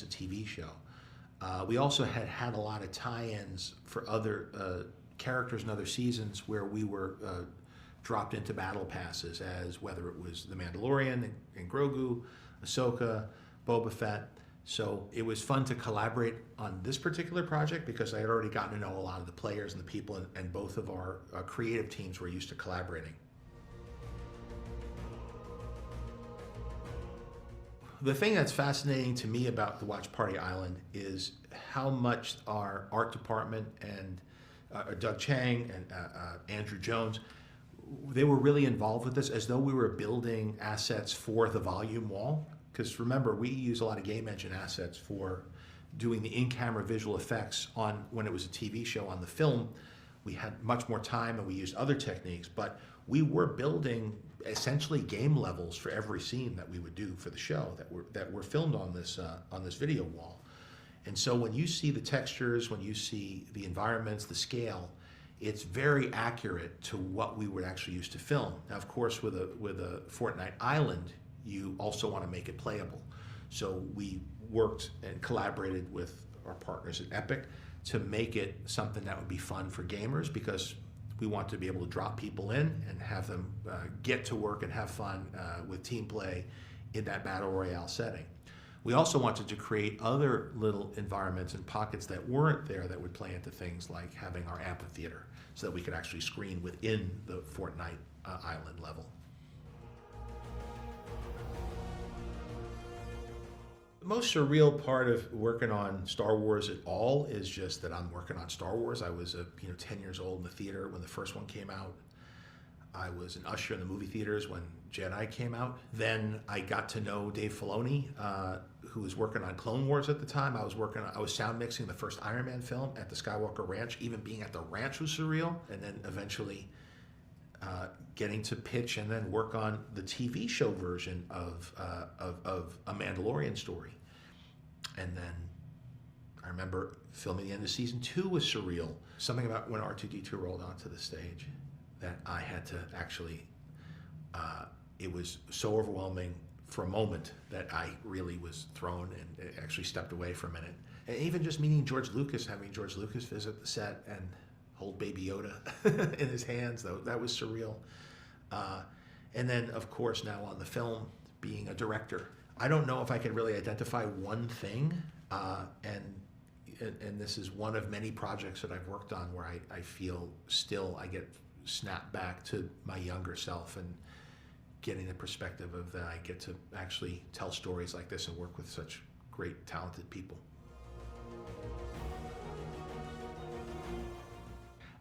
as a TV show. We also had a lot of tie-ins for other characters in other seasons where we were dropped into battle passes, as whether it was the Mandalorian and Grogu, Ahsoka, Boba Fett. So it was fun to collaborate on this particular project because I had already gotten to know a lot of the players and the people, and both of our creative teams were used to collaborating. The thing that's fascinating to me about the Watch Party Island is how much our art department and Doug Chang and Andrew Jones, they were really involved with this as though we were building assets for the volume wall. Because remember, we use a lot of game engine assets for doing the in-camera visual effects on when it was a TV show. On the film, we had much more time and we used other techniques, but we were building essentially game levels for every scene that we would do for the show that were filmed on this video wall. And so when you see the textures, when you see the environments, the scale, it's very accurate to what we would actually use to film. Now, of course, with a Fortnite Island, you also want to make it playable. So we worked and collaborated with our partners at Epic to make it something that would be fun for gamers, because we want to be able to drop people in and have them get to work and have fun with team play in that battle royale setting. We also wanted to create other little environments and pockets that weren't there that would play into things like having our amphitheater so that we could actually screen within the Fortnite Island level. The most surreal part of working on Star Wars at all is just that I'm working on Star Wars. I was 10 years old in the theater when the first one came out. I was an usher in the movie theaters when Jedi came out. Then I got to know Dave Filoni, who was working on Clone Wars at the time. I was sound mixing the first Iron Man film at the Skywalker Ranch. Even being at the ranch was surreal. And then eventually getting to pitch and then work on the TV show version of a Mandalorian story. And then I remember filming the end of season 2 was surreal. Something about when R2-D2 rolled onto the stage that I had to actually, it was so overwhelming for a moment that I really was thrown and actually stepped away for a minute. And even just meeting George Lucas, having George Lucas visit the set and hold Baby Yoda in his hands, though, that was surreal. And then, of course, now on the film, being a director. I don't know if I can really identify one thing, and this is one of many projects that I've worked on where I feel still I get snapped back to my younger self and getting the perspective of that I get to actually tell stories like this and work with such great, talented people.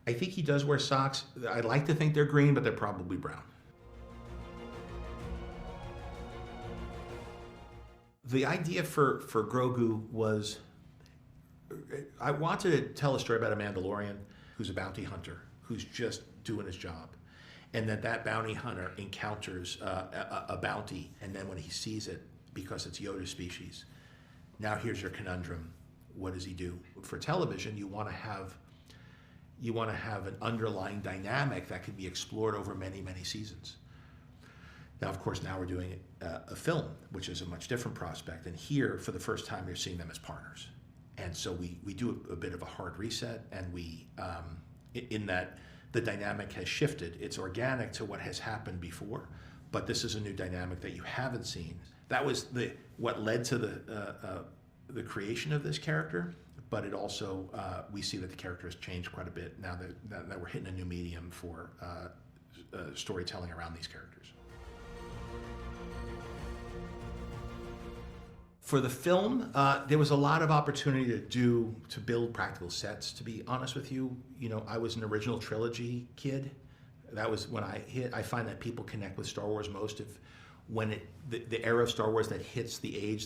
I think he does wear socks. I'd like to think they're green, but they're probably brown. The idea for Grogu was, I wanted to tell a story about a Mandalorian who's a bounty hunter, who's just doing his job. And that bounty hunter encounters a bounty, and then when he sees it, because it's Yoda's species, now here's your conundrum. What does he do? For television, you want to have an underlying dynamic that can be explored over many, many seasons. Now, of course, now we're doing a film, which is a much different prospect. And here, for the first time, you're seeing them as partners. And so we do a bit of a hard reset, and in that the dynamic has shifted. It's organic to what has happened before, but this is a new dynamic that you haven't seen. That was what led to the creation of this character. But it also, we see that the character has changed quite a bit now that we're hitting a new medium for storytelling around these characters. For the film, there was a lot of opportunity to build practical sets. To be honest with you, I was an original trilogy kid. That was when I find that people connect with Star Wars most when the era of Star Wars that hits the age that